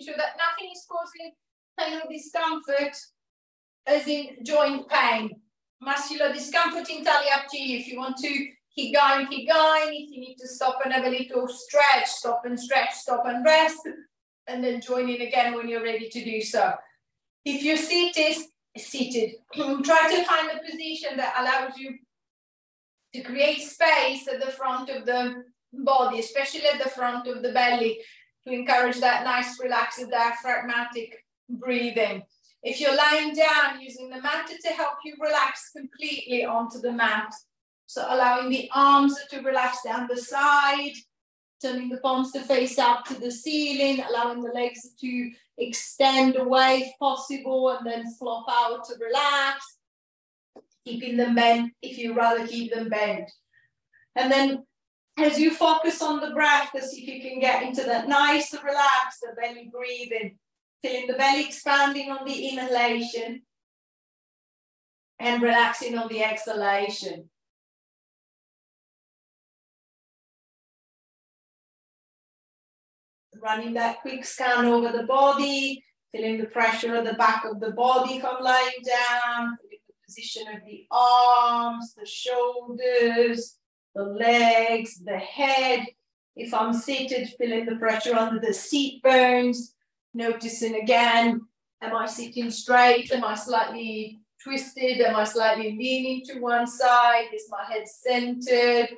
sure that nothing is causing pain or discomfort, as in joint pain. Muscular discomfort, entirely up to you. If you want to keep going, keep going. If you need to stop and have a little stretch, stop and stretch, stop and rest, and then join in again when you're ready to do so. If you're seated, try to find a position that allows you to create space at the front of the body, especially at the front of the belly, to encourage that nice, relaxed, diaphragmatic breathing. If you're lying down, using the mat to help you relax completely onto the mat. So allowing the arms to relax down the side, turning the palms to face up to the ceiling, allowing the legs to extend away if possible, and then flop out to relax. Keeping them bent if you rather keep them bent. And then as you focus on the breath, see if you can get into that nice, relaxed belly breathing. Feeling the belly expanding on the inhalation and relaxing on the exhalation. Running that quick scan over the body, feeling the pressure at the back of the body if I'm lying down, feeling the position of the arms, the shoulders, the legs, the head. If I'm seated, feeling the pressure under the seat bones. Noticing again, am I sitting straight? Am I slightly twisted? Am I slightly leaning to one side? Is my head centered?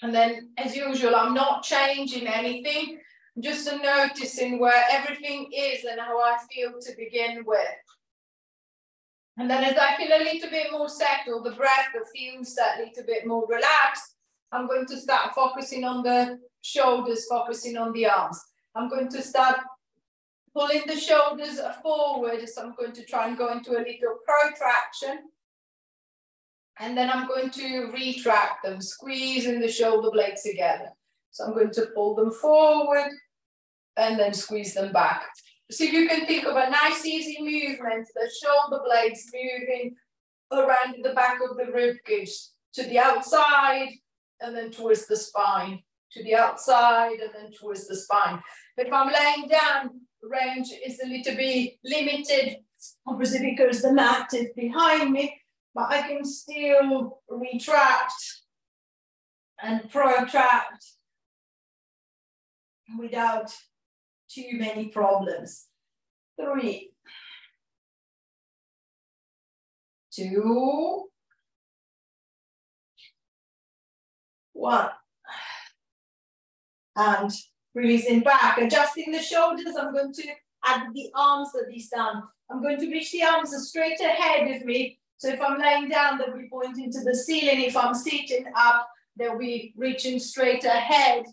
And then, as usual, I'm not changing anything. I'm just noticing where everything is and how I feel to begin with. And then as I feel a little bit more settled, the breath feels that little bit more relaxed, I'm going to start focusing on the shoulders, focusing on the arms. I'm going to start pulling the shoulders forward. So I'm going to try and go into a little protraction. And then I'm going to retract them, squeezing the shoulder blades together. So I'm going to pull them forward and then squeeze them back. So you can think of a nice easy movement, the shoulder blades moving around the back of the rib cage to the outside and then towards the spine, to the outside and then towards the spine. But if I'm laying down, range is a little bit limited, obviously because the mat is behind me, but I can still retract and protract without too many problems. 3, 2, 1. And releasing back, adjusting the shoulders. I'm going to add the arms at this time. I'm going to reach the arms straight ahead of me. So if I'm laying down, they'll be pointing to the ceiling. If I'm sitting up, they'll be reaching straight ahead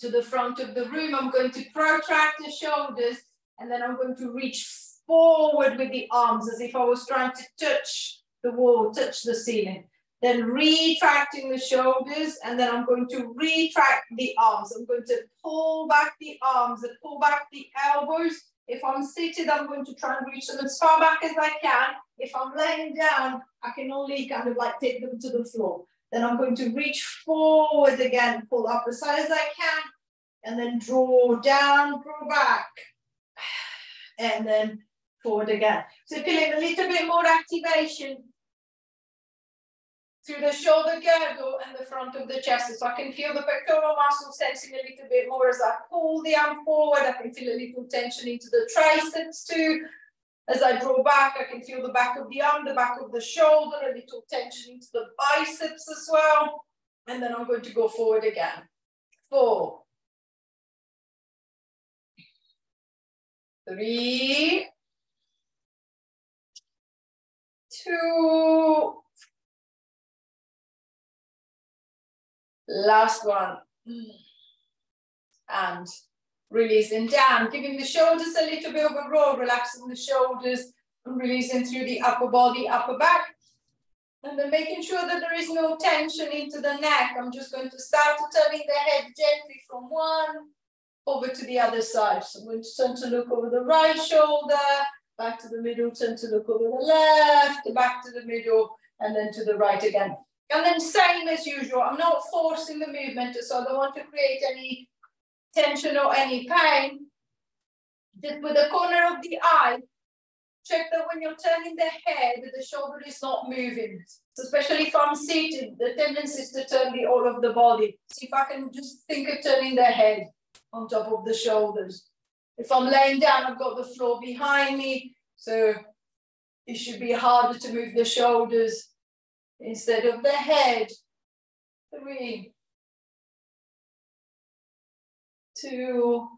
to the front of the room. I'm going to protract the shoulders, and then I'm going to reach forward with the arms as if I was trying to touch the wall, touch the ceiling. Then retracting the shoulders, and then I'm going to retract the arms. I'm going to pull back the arms and pull back the elbows. If I'm seated, I'm going to try and reach them as far back as I can. If I'm laying down, I can only kind of like take them to the floor. Then I'm going to reach forward again, pull up as high as I can, and then draw down, draw back, and then forward again. So feeling a little bit more activation through the shoulder girdle and the front of the chest. So I can feel the pectoral muscles tensing a little bit more as I pull the arm forward. I can feel a little tension into the triceps too. As I draw back, I can feel the back of the arm, the back of the shoulder, a little tension into the biceps as well. And then I'm going to go forward again. 4, 3, 2, last one. And releasing down, giving the shoulders a little bit of a roll, relaxing the shoulders and releasing through the upper body, upper back. And then making sure that there is no tension into the neck. I'm just going to start turning the head gently from one over to the other side. So I'm going to turn to look over the right shoulder, back to the middle, turn to look over the left, back to the middle, and then to the right again. And then same as usual, I'm not forcing the movement, so I don't want to create any tension or any pain, just with the corner of the eye, check that when you're turning the head, the shoulder is not moving. So especially if I'm seated, the tendency is to turn the whole of the body. See if I can just think of turning the head on top of the shoulders. If I'm laying down, I've got the floor behind me, so it should be harder to move the shoulders instead of the head. 3, 2,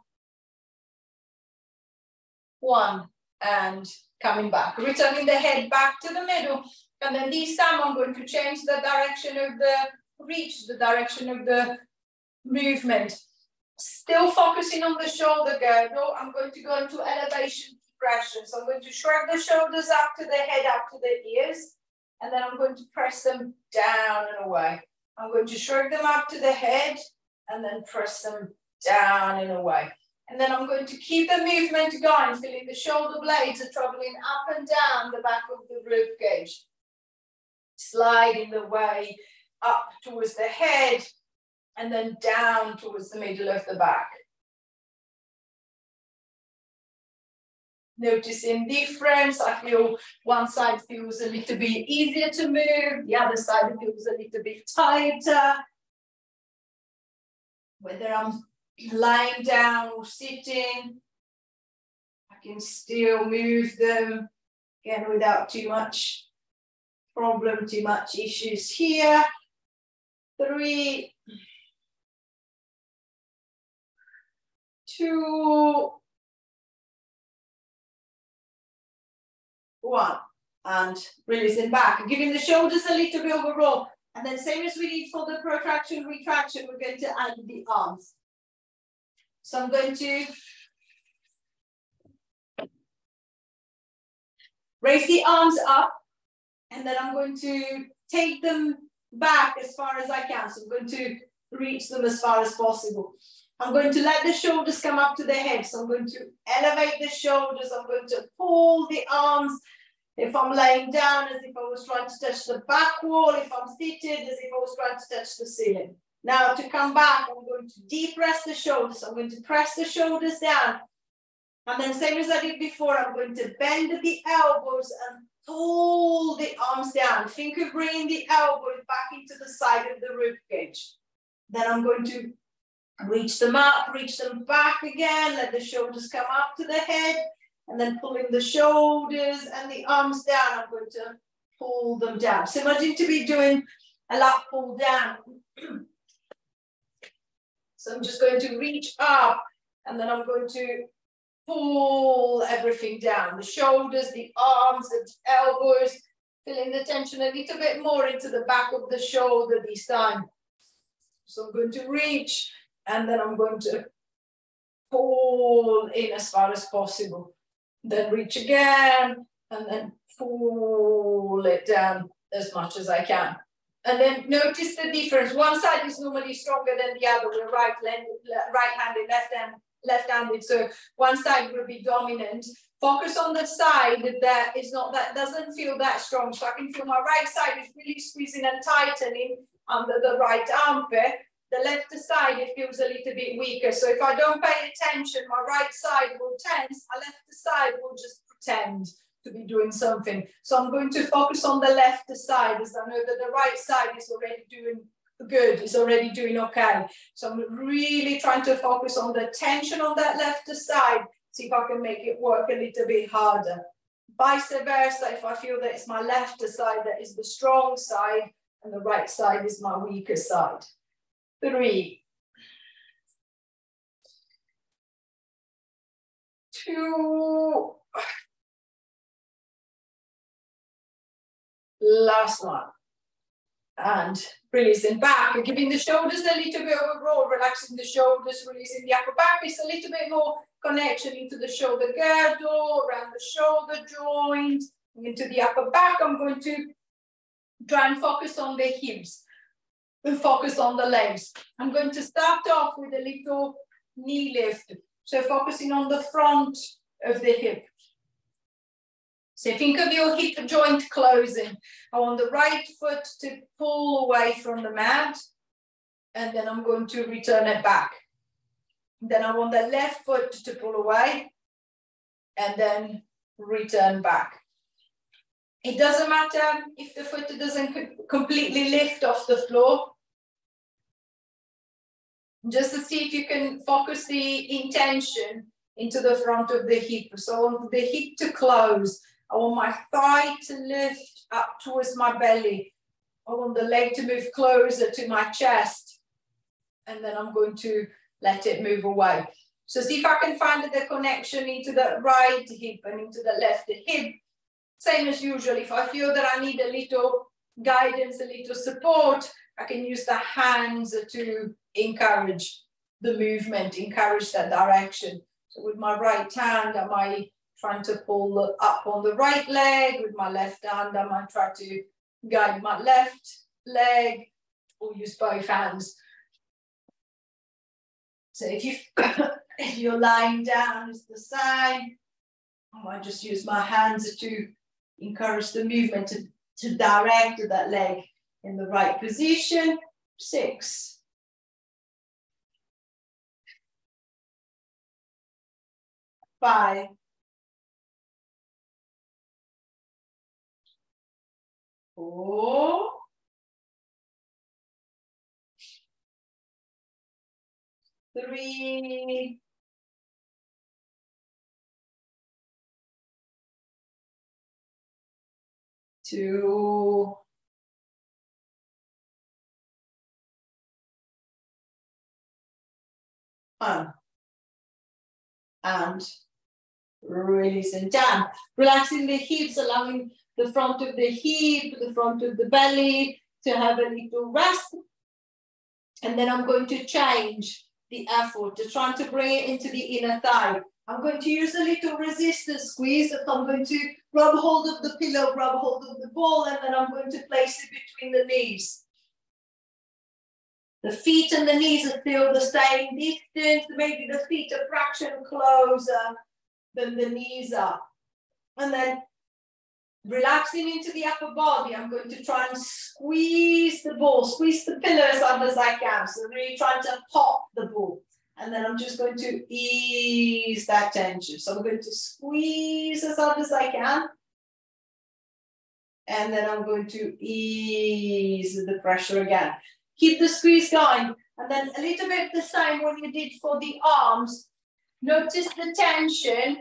1, and coming back. Returning the head back to the middle, and then this time I'm going to change the direction of the reach, the direction of the movement. Still focusing on the shoulder girdle, I'm going to go into elevation depression. So I'm going to shrug the shoulders up to the head, up to the ears, and then I'm going to press them down and away. I'm going to shrug them up to the head and then press them down and away. And then I'm going to keep the movement going, feeling the shoulder blades are traveling up and down the back of the rib cage. Sliding the way up towards the head and then down towards the middle of the back. Noticing difference. I feel one side feels a little bit easier to move, the other side feels a little bit tighter. Whether I'm lying down or sitting, I can still move them, again, without too much problem, too much issues here. 3, 2, 1, and releasing back, giving the shoulders a little bit of a roll. And then same as we did for the protraction, retraction, we're going to add the arms. So I'm going to raise the arms up, and then I'm going to take them back as far as I can. So I'm going to reach them as far as possible. I'm going to let the shoulders come up to the head. So I'm going to elevate the shoulders. I'm going to pull the arms. If I'm laying down, as if I was trying to touch the back wall. If I'm seated, as if I was trying to touch the ceiling. Now to come back, I'm going to depress the shoulders. I'm going to press the shoulders down. And then same as I did before, I'm going to bend the elbows and pull the arms down. Think of bringing the elbows back into the side of the rib cage. Then I'm going to reach them up, reach them back again. Let the shoulders come up to the head. And then pulling the shoulders and the arms down, I'm going to pull them down. So imagine to be doing a lat pull down. So I'm just going to reach up, and then I'm going to pull everything down. The shoulders, the arms, the elbows, feeling the tension a little bit more into the back of the shoulder this time. So I'm going to reach, and then I'm going to pull in as far as possible. Then reach again, and then pull it down as much as I can. And then notice the difference. One side is normally stronger than the other. We're right-handed, left-handed. So one side will be dominant. Focus on the side that is not, that doesn't feel that strong. So I can feel my right side is really squeezing and tightening under the right armpit. The left side, it feels a little bit weaker. So if I don't pay attention, my right side will tense, my left side will just pretend to be doing something. So I'm going to focus on the left side, as I know that the right side is already doing good, is already doing okay. So I'm really trying to focus on the tension on that left side, see if I can make it work a little bit harder. Vice versa, if I feel that it's my left side that is the strong side, and the right side is my weaker side. 3, 2, last one, and releasing back and giving the shoulders a little bit of a roll, relaxing the shoulders, releasing the upper back. It's a little bit more connection into the shoulder girdle, around the shoulder joint, into the upper back. I'm going to try and focus on the hips and focus on the legs. I'm going to start off with a little knee lift. So focusing on the front of the hip. So think of your hip joint closing. I want the right foot to pull away from the mat, and then I'm going to return it back. Then I want the left foot to pull away and then return back. It doesn't matter if the foot doesn't completely lift off the floor. Just to see if you can focus the intention into the front of the hip. So I want the hip to close. I want my thigh to lift up towards my belly. I want the leg to move closer to my chest. And then I'm going to let it move away. So see if I can find the connection into the right hip and into the left hip. Same as usual. If I feel that I need a little guidance, a little support, I can use the hands to encourage the movement, encourage that direction. So with my right hand, I might try to pull up on the right leg. With my left hand, I might try to guide my left leg or use both hands. So if you're lying down, it's the same. I might just use my hands to encourage the movement to direct that leg in the right position. 6. 5. 4. 3. 2. 1. And releasing down. Relaxing the hips, allowing the front of the hip, the front of the belly to have a little rest. And then I'm going to change the effort to try to bring it into the inner thigh. I'm going to use a little resistance squeeze. I'm going to grab hold of the pillow, grab hold of the ball, and then I'm going to place it between the knees. The feet and the knees are still the same distance. Maybe the feet are a fraction closer than the knees are. And then relaxing into the upper body, I'm going to try and squeeze the ball, squeeze the pillow as hard as I can. So really trying to pop the ball. And then I'm just going to ease that tension. So I'm going to squeeze as hard as I can. And then I'm going to ease the pressure again. Keep the squeeze going. And then a little bit the same when you did for the arms. Notice the tension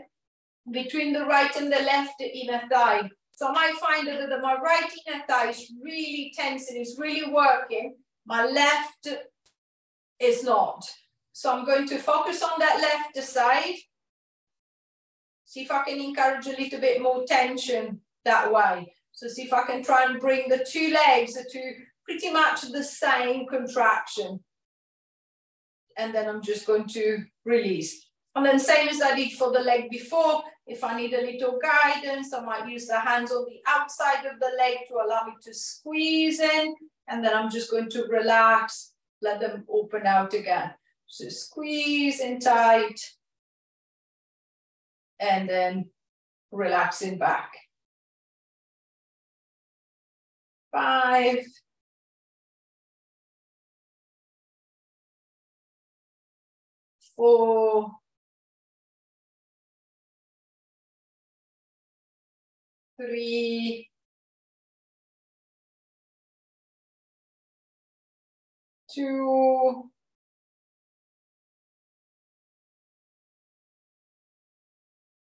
between the right and the left inner thigh. So I might find that my right inner thigh is really tense and it's really working. My left is not. So I'm going to focus on that left side. See if I can encourage a little bit more tension that way. So see if I can try and bring the two legs to pretty much the same contraction. And then I'm just going to release. And then same as I did for the leg before, if I need a little guidance, I might use the hands on the outside of the leg to allow me to squeeze in. And then I'm just going to relax, let them open out again. So squeeze in tight. And then relaxing back. 5. 4. 3. 2.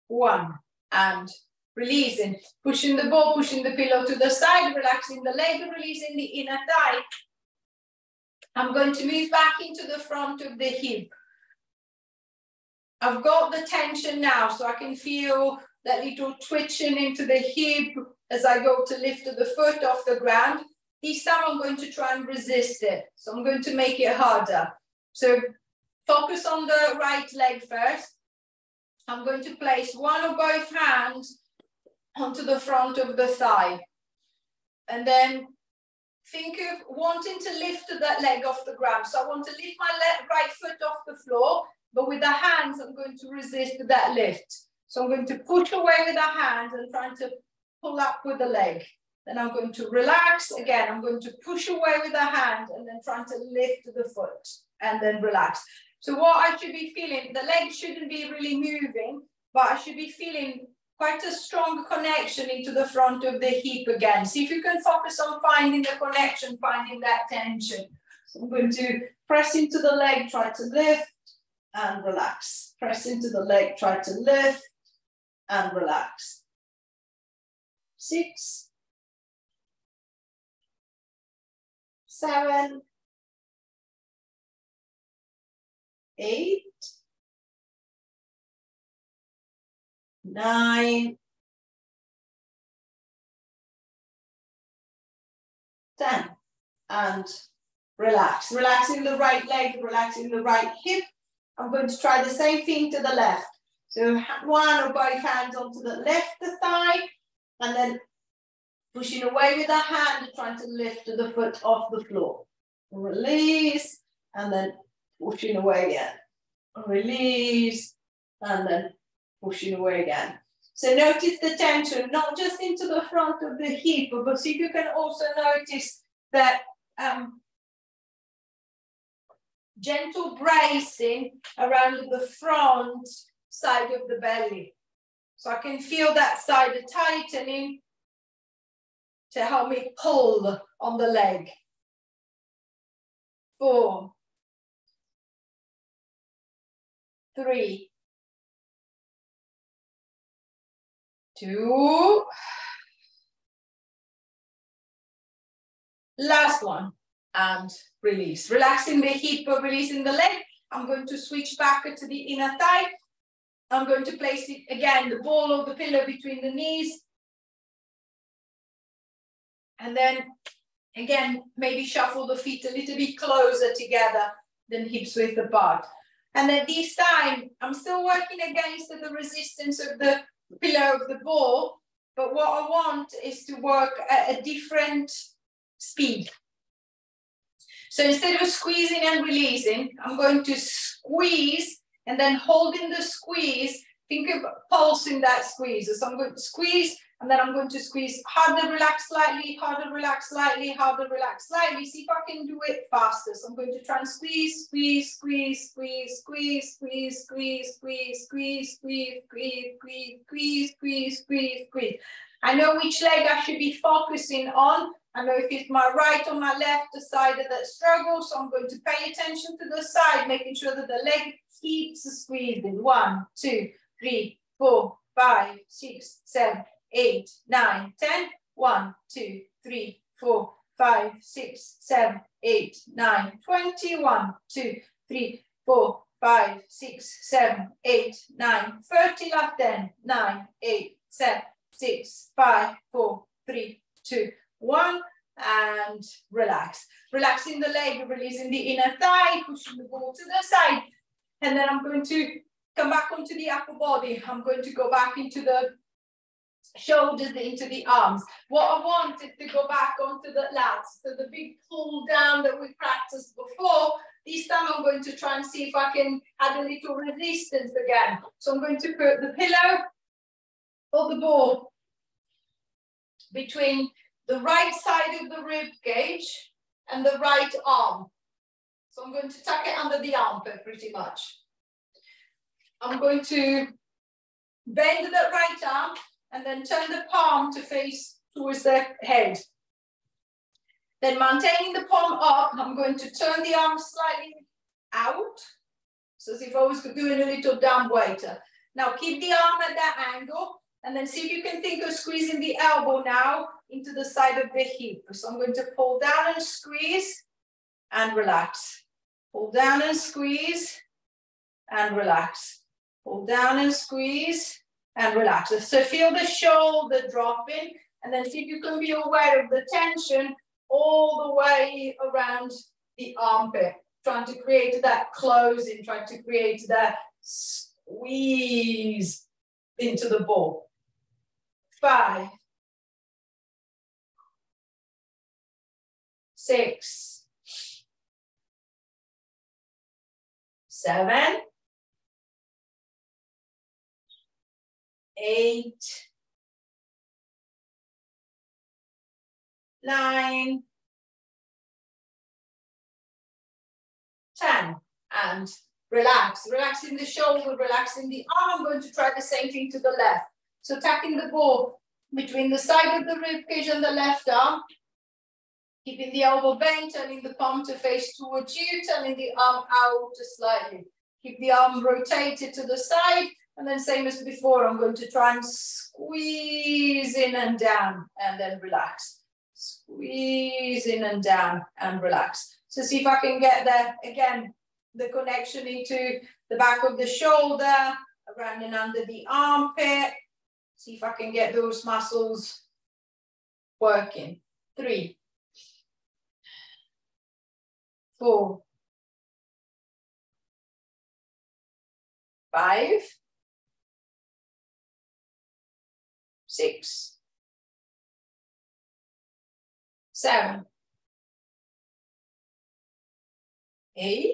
1. And releasing, pushing the ball, pushing the pillow to the side, relaxing the leg, releasing the inner thigh. I'm going to move back into the front of the hip. I've got the tension now, so I can feel that little twitching into the hip as I go to lift the foot off the ground. This time I'm going to try and resist it. So I'm going to make it harder. So focus on the right leg first. I'm going to place one or both hands onto the front of the thigh. And then think of wanting to lift that leg off the ground. So I want to lift my right foot off the floor, but with the hands, I'm going to resist that lift. So I'm going to push away with the hand and trying to pull up with the leg. Then I'm going to relax. Again, I'm going to push away with the hand and then trying to lift the foot and then relax. So what I should be feeling, the leg shouldn't be really moving, but I should be feeling quite a strong connection into the front of the hip again. See if you can focus on finding the connection, finding that tension. So I'm going to press into the leg, try to lift and relax. Press into the leg, try to lift and relax. 6, 7, 8, 9, 10, and relax. Relaxing the right leg, relaxing the right hip. I'm going to try the same thing to the left. So one or both hands onto the left thigh, and then pushing away with the hand, trying to lift the foot off the floor. Release, and then pushing away again. Release, and then pushing away again. So notice the tension, not just into the front of the hip, but see if you can also notice that gentle bracing around the front side of the belly. So I can feel that side tightening to help me pull on the leg. 4, 3, 2, last one, and release. Relaxing the hip, releasing the leg. I'm going to switch back to the inner thigh. I'm going to place it again, the ball or the pillow between the knees. And then again, maybe shuffle the feet a little bit closer together than hips width apart. And then this time, I'm still working against the resistance of the pillow of the ball, but what I want is to work at a different speed. So instead of squeezing and releasing, I'm going to squeeze and then holding the squeeze, think of pulsing that squeeze. So I'm going to squeeze and then I'm going to squeeze harder, relax slightly, harder, relax slightly, harder, relax slightly. See if I can do it faster. So I'm going to try and squeeze, squeeze, squeeze, squeeze, squeeze, squeeze, squeeze, squeeze, squeeze, squeeze, squeeze, squeeze, squeeze, squeeze, squeeze, squeeze. I know which leg I should be focusing on. I know if it's my right or my left side that struggles, so I'm going to pay attention to the side, making sure that the leg keeps squeezing. 1, 2, 3, 4, 5, 6, 7, 8, 9, 10. 1, 2, 3, 4, 5, 6, 7, 8, 9, 20. 1, 2, 3, 4, 5, 6, 7, 8, 9, 30. Left 10, 9, 8, 7, 6, 5, 4, 3, 2, 1, and relax. Relaxing the leg, releasing the inner thigh, pushing the ball to the side. And then I'm going to come back onto the upper body. I'm going to go back into the shoulders, into the arms. What I want is to go back onto the lats. So the big pull down that we practiced before, this time I'm going to try and see if I can add a little resistance again. So I'm going to put the pillow or the ball between the right side of the rib cage and the right arm. So I'm going to tuck it under the armpit pretty much. I'm going to bend the right arm and then turn the palm to face towards the head. Then maintaining the palm up, I'm going to turn the arm slightly out. So as if I was doing a little dumb waiter. Now keep the arm at that angle. And then see if you can think of squeezing the elbow now into the side of the hip. So I'm going to pull down and squeeze and relax. Pull down and squeeze and relax. Pull down and squeeze and relax. So feel the shoulder dropping and then see if you can be aware of the tension all the way around the armpit. Trying to create that closing, trying to create that squeeze into the ball. 5, 6, 7, 8, 9, 10, and relax. Relaxing the shoulder, relaxing the arm. I'm going to try the same thing to the left. So tucking the ball between the side of the rib cage and the left arm. Keeping the elbow bent, turning the palm to face towards you, turning the arm out slightly. Keep the arm rotated to the side, and then same as before, I'm going to try and squeeze in and down, and then relax. Squeeze in and down, and relax. So see if I can get there, again, the connection into the back of the shoulder, around and under the armpit. See if I can get those muscles working. 3, 4, 5, 6, 7, 8,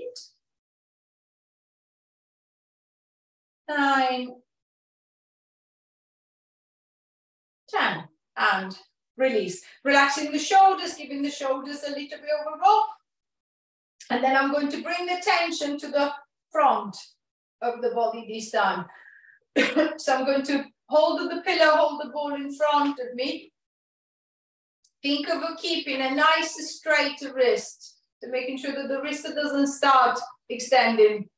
9, 10, and release. Relaxing the shoulders, giving the shoulders a little bit of a roll. And then I'm going to bring the tension to the front of the body this time. So I'm going to hold the pillow, hold the ball in front of me. Think of keeping a nice straight wrist, to making sure that the wrist doesn't start extending.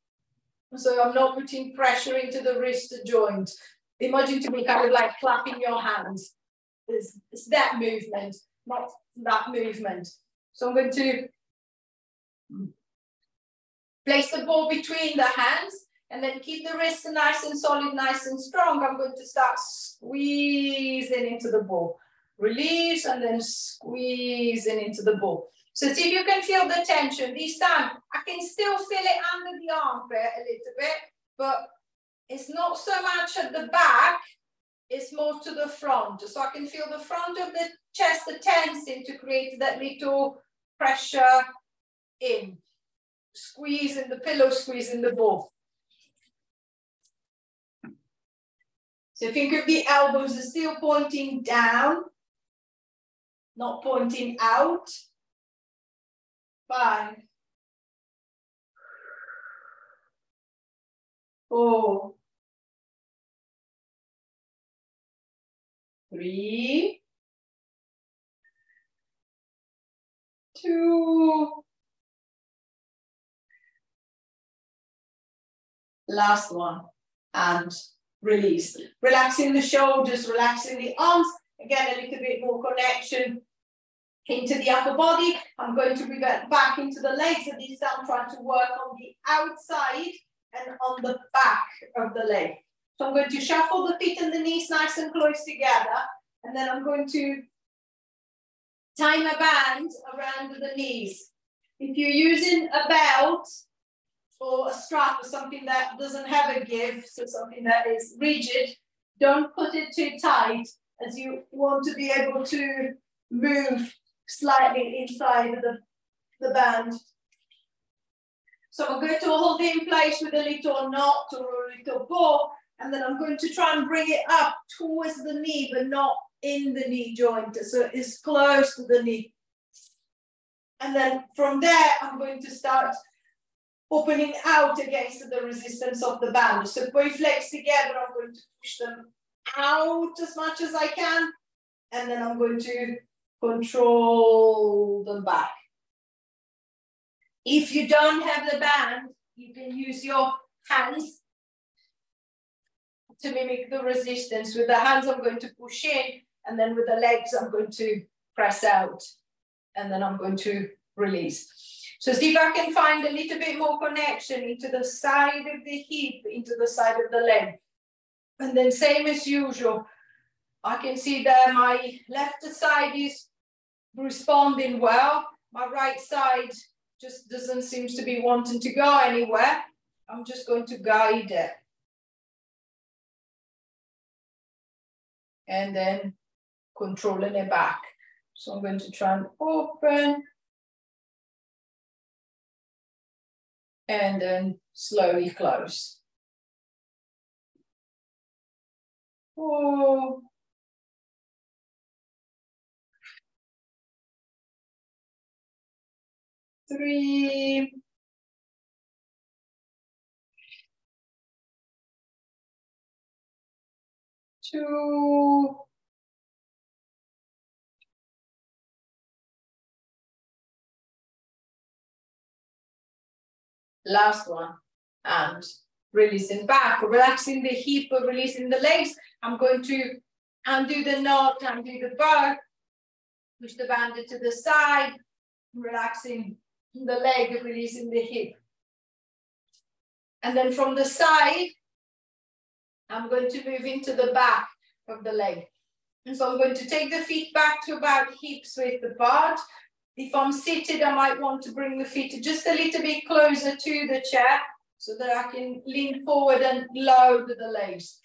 So I'm not putting pressure into the wrist joint. Imagine to be kind of like clapping your hands. It's that movement, not that movement. So I'm going to place the ball between the hands and then keep the wrist nice and solid, nice and strong. I'm going to start squeezing into the ball. Release and then squeezing into the ball. So see if you can feel the tension. This time, I can still feel it under the armpit a little bit, but it's not so much at the back, it's more to the front. So I can feel the front of the chest tensing to create that little pressure in. Squeezing the pillow, squeezing the ball. So think of the elbows are still pointing down, not pointing out. 5, 4, 3, 2, last one, and release. Relaxing the shoulders, relaxing the arms. Again, a little bit more connection into the upper body. I'm going to bring it back into the legs, and this time I'm trying to work on the outside and on the back of the leg. So I'm going to shuffle the feet and the knees nice and close together, and then I'm going to tie my band around the knees. If you're using a belt or a strap or something that doesn't have a give, so something that is rigid, don't put it too tight, as you want to be able to move slightly inside the band. So I'm going to hold it in place with a little knot or a little bow, and then I'm going to try and bring it up towards the knee, but not in the knee joint, so it's close to the knee. And then from there, I'm going to start opening out against the resistance of the band. So both legs together, I'm going to push them out as much as I can, and then I'm going to control them back. If you don't have the band, you can use your hands to mimic the resistance. With the hands, I'm going to push in, and then with the legs, I'm going to press out, and then I'm going to release. So see if I can find a little bit more connection into the side of the hip, into the side of the leg. And then same as usual, I can see that my left side is responding well. My right side just doesn't seem to be wanting to go anywhere. I'm just going to guide it. And then controlling it back. So I'm going to try and open. And then slowly close. 4, 3, 2, last one, and releasing back, relaxing the hip, releasing the legs. I'm going to undo the knot, undo the bow, push the bandit to the side, relaxing the leg, releasing the hip. And then from the side, I'm going to move into the back of the leg. And so I'm going to take the feet back to about hips width apart. If I'm seated, I might want to bring the feet just a little bit closer to the chair so that I can lean forward and load the legs.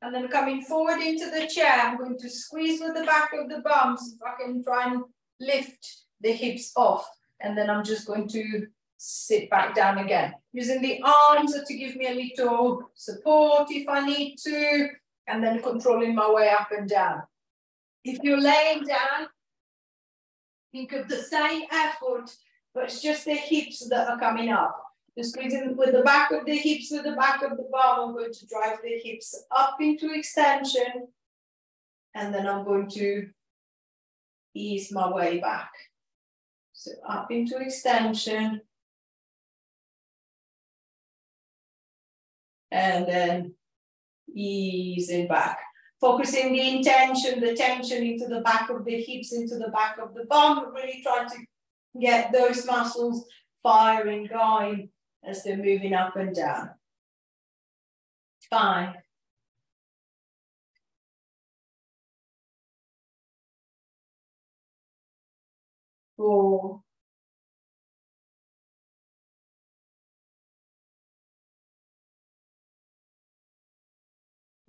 And then coming forward into the chair, I'm going to squeeze with the back of the bums if I can try and lift the hips off. And then I'm just going to sit back down again, using the arms to give me a little support if I need to, and then controlling my way up and down. If you're laying down, think of the same effort, but it's just the hips that are coming up. Just squeezing with the back of the hips, with the back of the bum, I'm going to drive the hips up into extension, and then I'm going to ease my way back. So up into extension, and then easing back. Focusing the intention, the tension into the back of the hips, into the back of the bum, really trying to get those muscles firing, going as they're moving up and down. 5, 4,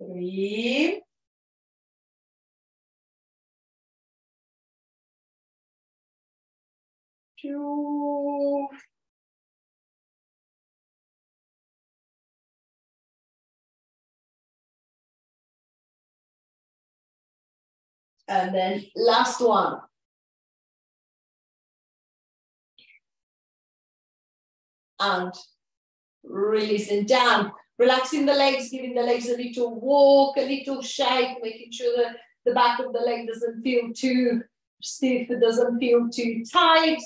3, 2, and then last one. And releasing down, relaxing the legs, giving the legs a little walk, a little shake, making sure that the back of the leg doesn't feel too stiff, it doesn't feel too tight.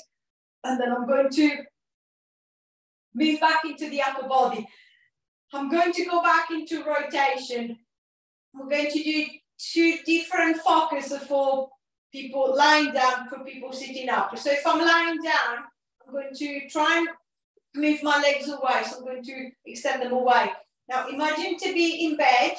And then I'm going to move back into the upper body. I'm going to go back into rotation. We're going to do 2 different focuses for people lying down, for people sitting up. So if I'm lying down, I'm going to try and move my legs away. So I'm going to extend them away. Now imagine to be in bed.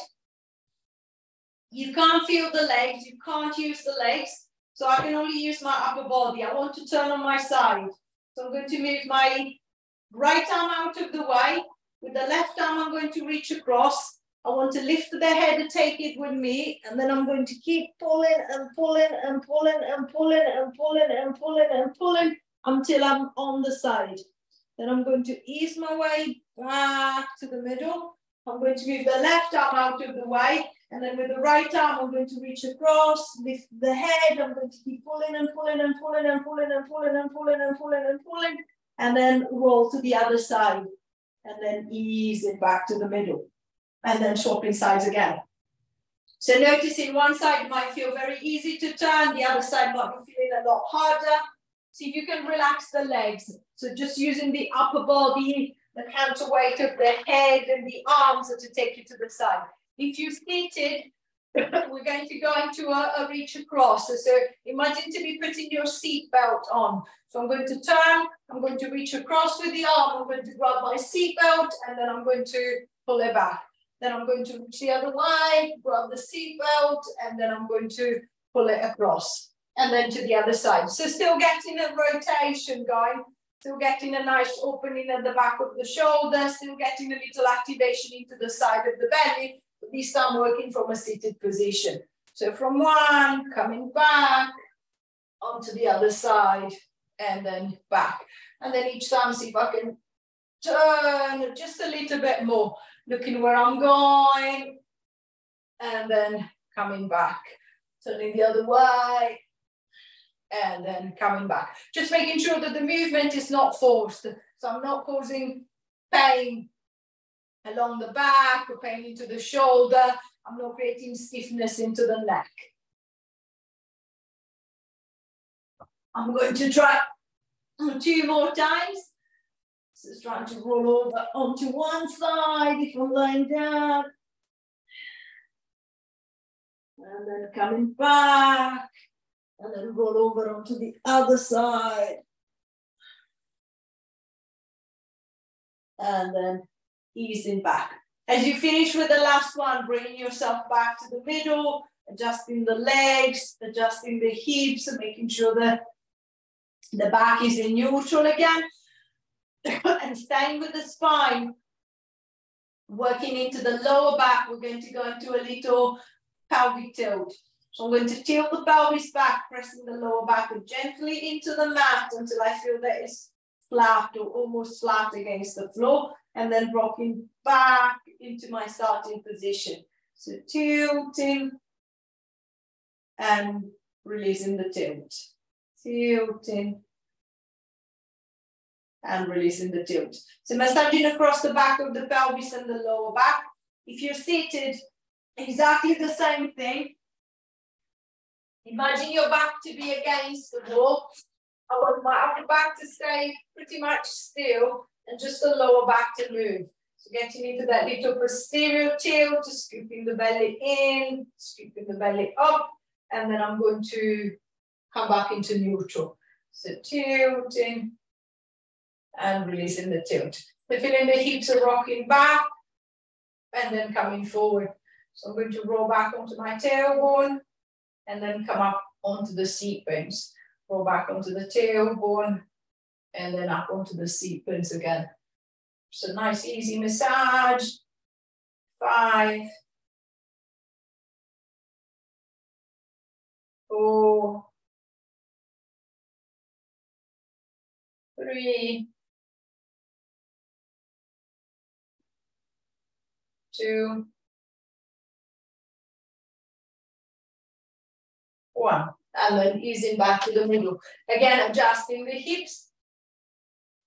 You can't feel the legs, you can't use the legs. So I can only use my upper body. I want to turn on my side. So I'm going to move my right arm out of the way. With the left arm, I'm going to reach across. I want to lift the head and take it with me. And then I'm going to keep pulling and pulling and pulling and pulling and pulling and pulling and pulling until I'm on the side. Then I'm going to ease my way back to the middle. I'm going to move the left arm out of the way. And then with the right arm, I'm going to reach across, lift the head. I'm going to keep pulling and pulling and pulling and pulling and pulling and pulling and pulling and pulling. And then roll to the other side. And then ease it back to the middle. And then swapping sides again. So noticing one side might feel very easy to turn. The other side might be feeling a lot harder. See if you can relax the legs. So just using the upper body, the counterweight of the head and the arms to take you to the side. If you're seated, we're going to go into a reach across. So imagine to be putting your seat belt on. So I'm going to turn, I'm going to reach across with the arm, I'm going to grab my seat belt, and then I'm going to pull it back. Then I'm going to reach the other way, grab the seat belt, and then I'm going to pull it across. And then to the other side. So still getting a rotation going, still getting a nice opening at the back of the shoulder, still getting a little activation into the side of the belly, but this time working from a seated position. So from one, coming back, onto the other side, and then back. And then each time see if I can turn just a little bit more, looking where I'm going, and then coming back, turning the other way, and then coming back. Just making sure that the movement is not forced. So I'm not causing pain along the back or pain into the shoulder. I'm not creating stiffness into the neck. I'm going to try 2 more times. So it's trying to roll over onto one side if I'm lying down. And then coming back. And then roll over onto the other side. And then easing back. As you finish with the last one, bringing yourself back to the middle, adjusting the legs, adjusting the hips, and making sure that the back is in neutral again. And staying with the spine, working into the lower back, we're going to go into a little pelvic tilt. So I'm going to tilt the pelvis back, pressing the lower back gently into the mat until I feel that it's flat or almost flat against the floor, and then rocking back into my starting position. So tilting and releasing the tilt. Tilting and releasing the tilt. So massaging across the back of the pelvis and the lower back. If you're seated, exactly the same thing. Imagine your back to be against the wall. I want my upper back to stay pretty much still and just the lower back to move. So getting into that little posterior tilt, just scooping the belly in, scooping the belly up, and then I'm going to come back into neutral. So tilting and releasing the tilt. So feeling the hips are rocking back and then coming forward. So I'm going to roll back onto my tailbone and then come up onto the seat bones. Roll back onto the tailbone and then up onto the seat bones again. So nice easy massage. 5, 4, 3, 2, 1. And then easing back to the middle. Again, adjusting the hips.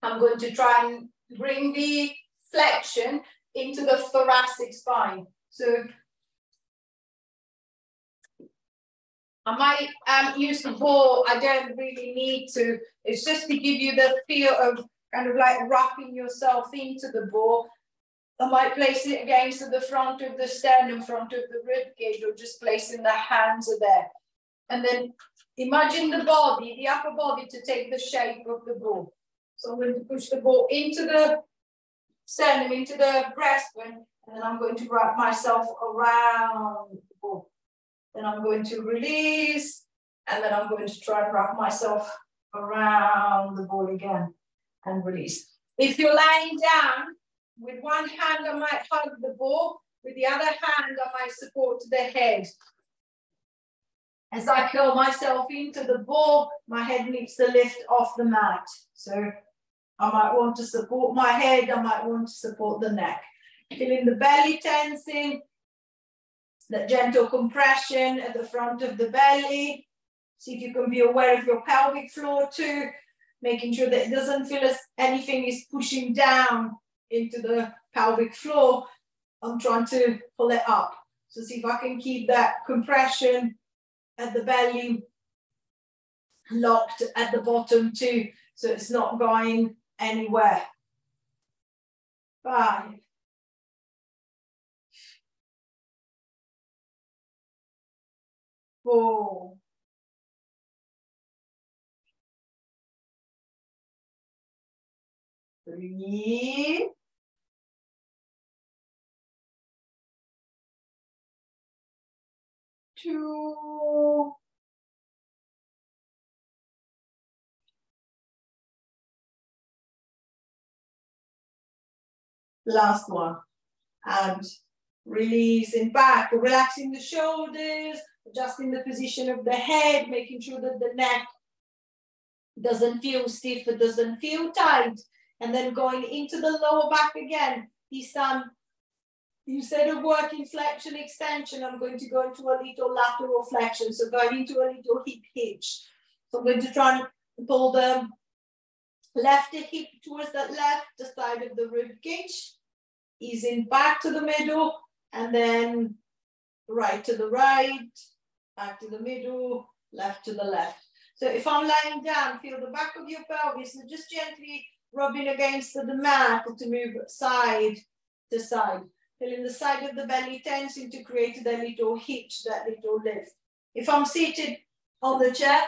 I'm going to try and bring the flexion into the thoracic spine. So I might use the ball. I don't really need to. It's just to give you the feel of kind of like wrapping yourself into the ball. I might place it against the front of the sternum, front of the rib cage, or just placing the hands there. And then imagine the body, the upper body, to take the shape of the ball. So I'm going to push the ball into the sternum, into the breastbone, and then I'm going to wrap myself around the ball. Then I'm going to release, and then I'm going to try and wrap myself around the ball again and release. If you're lying down, with one hand I might hug the ball, with the other hand I might support the head. As I curl myself into the ball, my head needs to lift off the mat. So I might want to support my head, I might want to support the neck. Feeling the belly tensing, that gentle compression at the front of the belly. See if you can be aware of your pelvic floor too, making sure that it doesn't feel as anything is pushing down into the pelvic floor. I'm trying to pull it up. So see if I can keep that compression at the belly locked at the bottom too, so it's not going anywhere. 5, 4, 3, 2, 1. And releasing back, relaxing the shoulders, adjusting the position of the head, making sure that the neck doesn't feel stiff, it doesn't feel tight. And then going into the lower back again. This time, instead of working flexion extension, I'm going to go into a little lateral flexion. So going into a little hip hitch. So I'm going to try and pull the left hip towards the left side of the rib cage. easing back to the middle, and then right to the right, back to the middle, left to the left. So if I'm lying down, feel the back of your pelvis and just gently rubbing against the mat to move side to side. Feeling the side of the belly tensing to create that little hitch, that little lift. If I'm seated on the chair,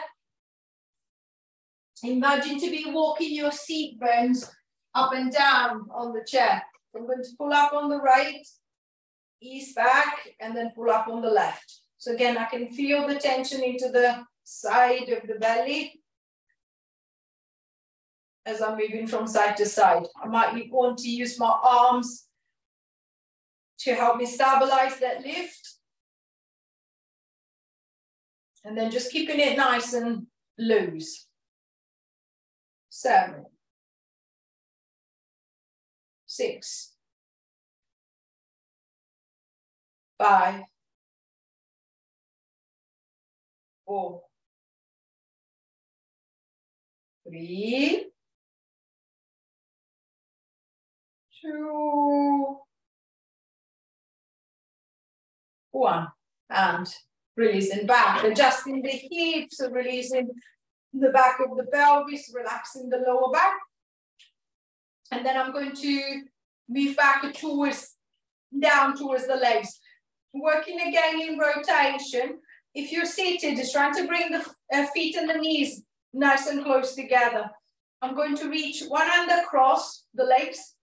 imagine to be walking your seat bones up and down on the chair. I'm going to pull up on the right, ease back, and then pull up on the left. So again, I can feel the tension into the side of the belly as I'm moving from side to side. I might want to use my arms to help me stabilize that lift. And then just keeping it nice and loose. 7, 6, 5, 4, 3, 2, 1, and releasing back, adjusting the hips, releasing the back of the pelvis, relaxing the lower back. And then I'm going to move back towards, down towards the legs. Working again in rotation. If you're seated, just trying to bring the feet and the knees nice and close together. I'm going to reach one hand across the legs,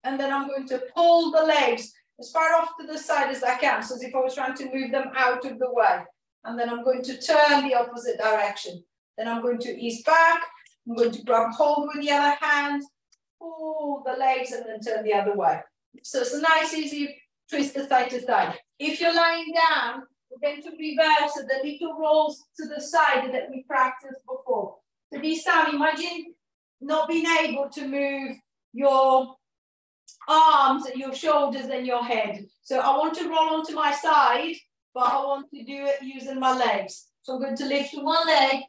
and then I'm going to pull the legs as far off to the side as I can, so as if I was trying to move them out of the way. And then I'm going to turn the opposite direction. Then I'm going to ease back. I'm going to grab hold with the other hand, pull the legs, and then turn the other way. So it's a nice, easy twist side to side. If you're lying down, we're going to reverse the little rolls to the side that we practiced before. So this time, imagine not being able to move your arms, your shoulders, and your head. So I want to roll onto my side, but I want to do it using my legs. So I'm going to lift one leg,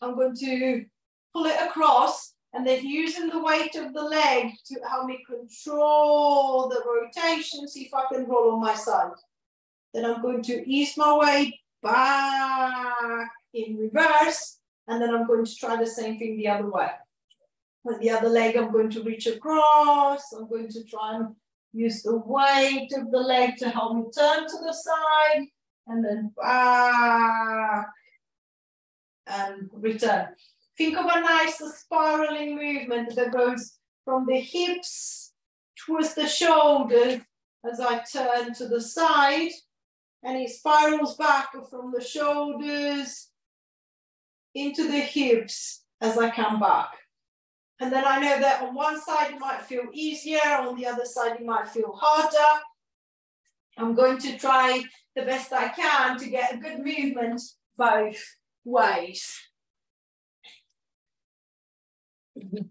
I'm going to pull it across, and then using the weight of the leg to help me control the rotation, see if I can roll on my side. Then I'm going to ease my way back in reverse, and then I'm going to try the same thing the other way. With the other leg, I'm going to reach across. I'm going to try and use the weight of the leg to help me turn to the side, and then back and return. Think of a nice spiraling movement that goes from the hips towards the shoulders as I turn to the side, and it spirals back from the shoulders into the hips as I come back. And then I know that on one side it might feel easier, on the other side it might feel harder. I'm going to try the best I can to get a good movement both ways.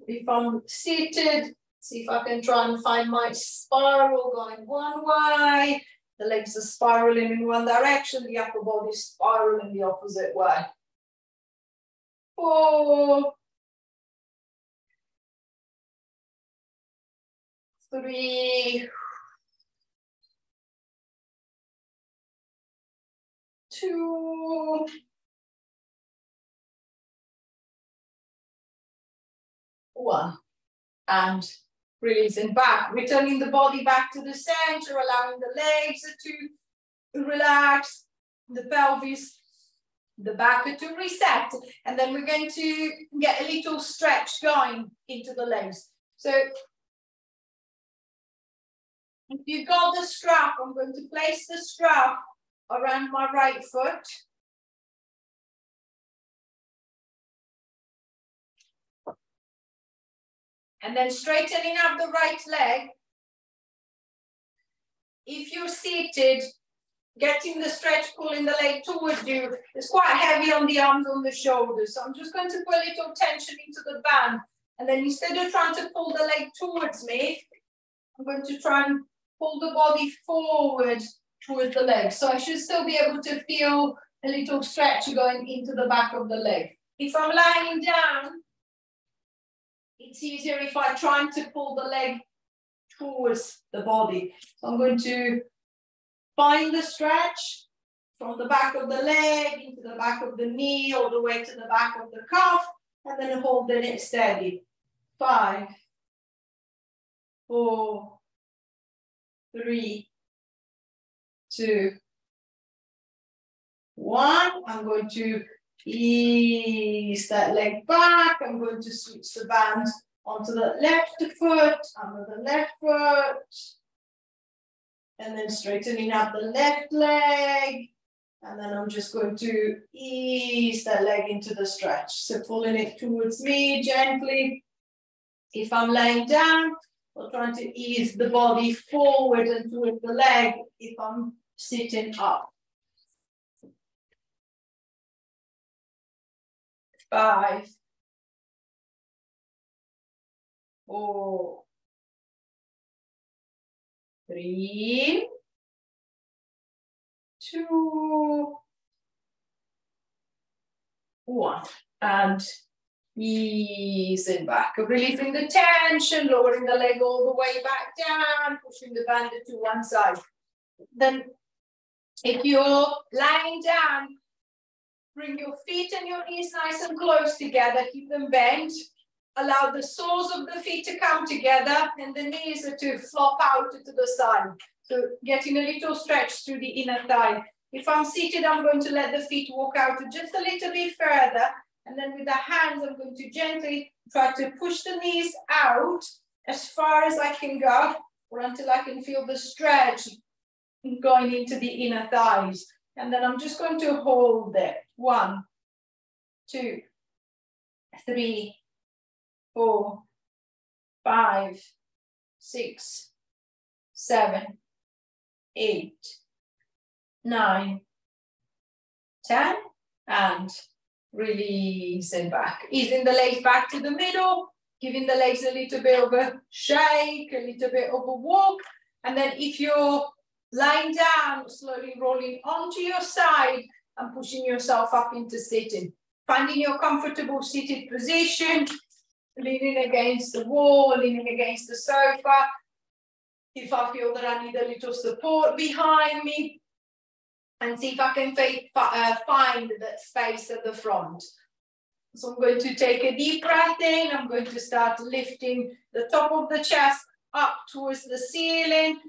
If I'm seated, see if I can try and find my spiral going one way. The legs are spiraling in one direction, the upper body is spiraling the opposite way. 4, 3, 2, 1, and releasing back, returning the body back to the center, allowing the legs to relax, the pelvis, the back to reset, and then we're going to get a little stretch going into the legs. So if you've got the strap, I'm going to place the strap around my right foot. And then straightening up the right leg. If you're seated, getting the stretch, pulling the leg towards you, it's quite heavy on the arms, on the shoulders. So I'm just going to put a little tension into the band. And then instead of trying to pull the leg towards me, I'm going to try and pull the body forward towards the leg. So I should still be able to feel a little stretch going into the back of the leg. If I'm lying down, it's easier if I try to pull the leg towards the body. So I'm going to find the stretch from the back of the leg into the back of the knee, all the way to the back of the calf, and then holding it steady. 5, 4, 3, 2, 1. I'm going to ease that leg back. I'm going to switch the band onto the left foot, under the left foot, and then straightening up the left leg. And then I'm just going to ease that leg into the stretch. So pulling it towards me gently. If I'm laying down, I'm trying to ease the body forward and towards the leg if I'm sitting up. 5, 4, 3, 2, 1. And easing back, releasing the tension, lowering the leg all the way back down, pushing the band to one side. Then if you're lying down, bring your feet and your knees nice and close together, keep them bent. Allow the soles of the feet to come together and the knees are to flop out to the side. So getting a little stretch through the inner thigh. If I'm seated, I'm going to let the feet walk out just a little bit further. And then with the hands, I'm going to gently try to push the knees out as far as I can go, or until I can feel the stretch going into the inner thighs. And then I'm just going to hold it. 1, 2, 3, 4, 5, 6, 7, 8, 9, 10, and releasing back. Easing the legs back to the middle, giving the legs a little bit of a shake, a little bit of a walk. And then if you're lying down, slowly rolling onto your side and pushing yourself up into sitting. Finding your comfortable seated position, leaning against the wall, leaning against the sofa. If I feel that I need a little support behind me, and see if I can find that space at the front. So I'm going to take a deep breath in. I'm going to start lifting the top of the chest up towards the ceiling.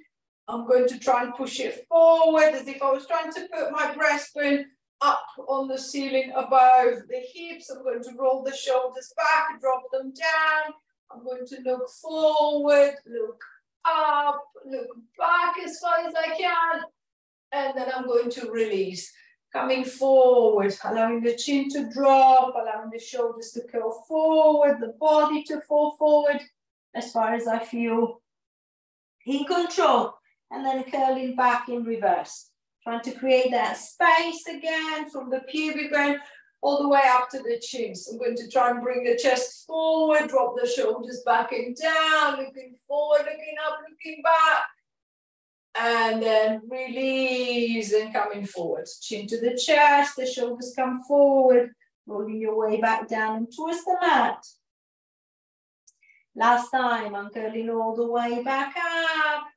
I'm going to try and push it forward as if I was trying to put my breastbone up on the ceiling above the hips. I'm going to roll the shoulders back, drop them down. I'm going to look forward, look up, look back as far as I can. And then I'm going to release, coming forward, allowing the chin to drop, allowing the shoulders to curl forward, the body to fall forward as far as I feel in control. And then curling back in reverse. Trying to create that space again from the pubic bone all the way up to the chin. So I'm going to try and bring the chest forward, drop the shoulders back and down, looking forward, looking up, looking back. And then release and coming forward. Chin to the chest, the shoulders come forward, rolling your way back down and towards the mat. Last time, I'm curling all the way back up,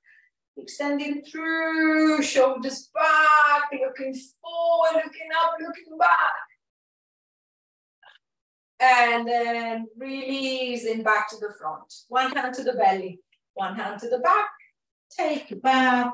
extending through, shoulders back, looking forward, looking up, looking back. And then releasing back to the front. One hand to the belly, one hand to the back. Take a bow,